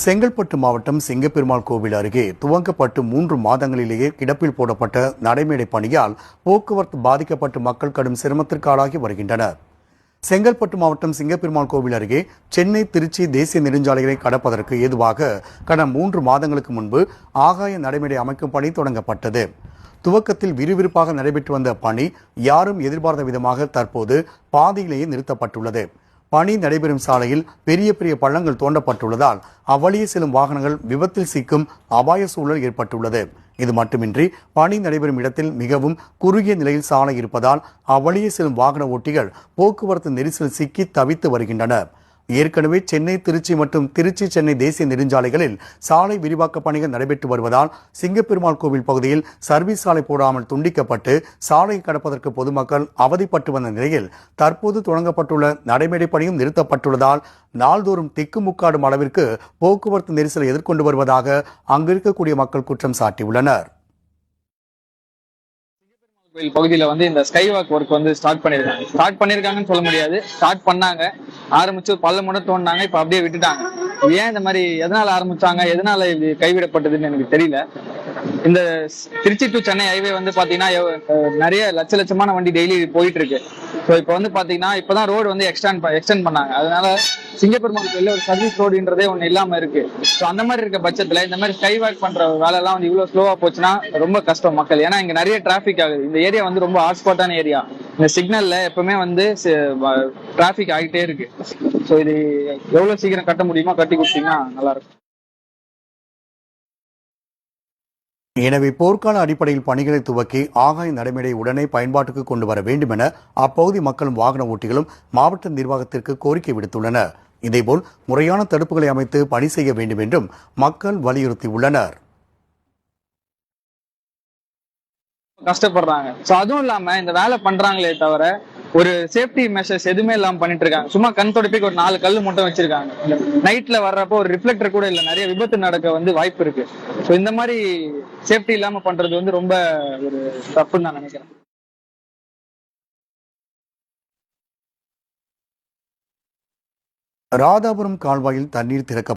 செங்கல்பட்டு மாவட்டம் சிங்கப்பெருமாள் கோவில் அருகே துவங்கப்பட்டு 3 மாதங்களிலேயே கிடப்பில் போடப்பட்ட நடைமேடை பணியால் போக்குவரத்து பாதிக்கப்பட்டு மக்கள் கடும் சிரமத்திற்கு ஆளாகி வருகின்றனர். செங்கல்பட்டு மாவட்டம் சிங்கப்பெருமாள் கோவில் அருகே சென்னை திருச்சி தேசிய நெடுஞ்சாலைகளை கடப்பதற்கு ஏதுவாக கடந்த 3 மாதங்களுக்கு முன்பு ஆகாய நடைமேடை அமைக்கும் பணி தொடங்கப்பட்டது. துவக்கத்தில் விறுவிறுப்பாக நடைபெற்று வந்த பணி யாரும் எதிர்பார்த்த விதமாக தற்போது பாதியிலேயே நிறுத்தப்பட்டுள்ளது. பணி நடைபெறும் சாலையில் பெரிய பெரிய பள்ளங்கள் தோண்டப்பட்டுள்ளதால் அவ்வழியே செல்லும் வாகனங்கள் விபத்தில் சிக்கும் அபாய சூழல் ஏற்பட்டுள்ளது. இது மட்டுமின்றி பணி நடைபெறும் இடத்தில் மிகவும் குறுகிய நிலையில் சாலை இருப்பதால் அவ்வழியே செல்லும் வாகன ஓட்டிகள் போக்குவரத்து நெரிசல் சிக்கி தவித்து வருகின்றனர். ஏற்கனவே சென்னை திருச்சி மற்றும் திருச்சி சென்னை தேசிய நெடுஞ்சாலைகளில் சாலை விரிவாக்க பணிகள் நடைபெற்று வருவதால் சிங்கப்பெருமாள் கோவில் பகுதியில் சர்வீஸ் சாலை போடாமல் துண்டிக்கப்பட்டு சாலை கடப்பதற்கு பொதுமக்கள் அவதிப்பட்டு வந்த நிலையில் தற்போது தொடங்கப்பட்டுள்ள நடைமேடை பணியும் நிறுத்தப்பட்டுள்ளதால் நாள்தோறும் திக்குமுக்காடும் அளவிற்கு போக்குவரத்து நெரிசலை எதிர்கொண்டு வருவதாக அங்கு இருக்கக்கூடிய மக்கள் குற்றம் சாட்டியுள்ளனர். கோயில் பகுதியில இந்த ஸ்கை வாக் ஒர்க் ஸ்டார்ட் பண்ணிருக்காங்கன்னு சொல்ல முடியாது. ஸ்டார்ட் பண்ணாங்க, ஆரம்பிச்சு பல முறை தோண்டினாங்க, இப்ப அப்படியே விட்டுட்டாங்க. ஏன் இந்த மாதிரி எதனால ஆரம்பிச்சாங்க, எதனால இது கைவிடப்பட்டதுன்னு எனக்கு தெரியல. இந்த திருச்சி டு சென்னை ஹைவே பாத்தீங்கன்னா நிறைய லட்சமான வண்டி டெய்லி போயிட்டு இருக்கு. ஸோ இப்போ பாத்தீங்கன்னா இப்பதான் ரோடு எக்ஸ்டெண்ட் பண்ணாங்க. அதனால சிங்கப்பெருமாள் கோயில்ல ஒரு சர்வீஸ் ரோடுன்றதே ஒண்ணு இல்லாம இருக்கு. ஸோ அந்த மாதிரி இருக்க பட்சத்துல இந்த மாதிரி ஸ்கை வாக் பண்ற வேலை எல்லாம் இவ்வளவு ஸ்லோவா போச்சுன்னா ரொம்ப கஷ்டம் மக்கள். ஏன்னா இங்க நிறைய டிராபிக் ஆகுது. இந்த ஏரியா ரொம்ப ஹாட்ஸ்பாட்டான ஏரியா. இந்த சிக்னல்ல எப்பவுமே டிராபிக் ஆகிட்டே இருக்கு. ஸோ இது எவ்வளவு சீக்கிரம் கட்ட முடியுமோ கட்டி கொடுத்தீங்கன்னா நல்லா இருக்கும். எனவே போர்க்கால அடிப்படையில் பணிகளை துவக்கி ஆகாய நடைமேடை உடனே பயன்பாட்டுக்கு கொண்டு வர வேண்டும் என அப்பகுதி மக்களும் வாகன ஓட்டிகளும் மாவட்ட நிர்வாகத்திற்கு கோரிக்கை விடுத்துள்ளனர். இதேபோல் முறையான தடுப்புகளை அமைத்து பணி செய்ய வேண்டும் என்றும் மக்கள் வலியுறுத்தியுள்ளனர். கஷ்டப்படுறாங்க. சோ அதுவும் இல்லாம இந்த வேலை பண்றாங்களே தவிர ஒரு சேஃப்டி மெஷர்ஸ் எதுவுமே இல்லாம பண்ணிட்டு இருக்காங்க. சும்மா கண் தொடப்பிக்கு ஒரு 4 கல்லு மட்டும் வச்சிருக்காங்க. நைட்ல வர்றப்போ ஒரு ரிஃப்ளெக்டர் கூட இல்ல. நிறைய விபத்து நடக்க வாய்ப்பு இருக்கு. சோ இந்த மாதிரி சேஃப்டி இல்லாம பண்றது ரொம்ப ஒரு தப்புன்னு நான் நினைக்கிறேன். ராதாபுரம் கால்வாயில் தண்ணீர் திறக்க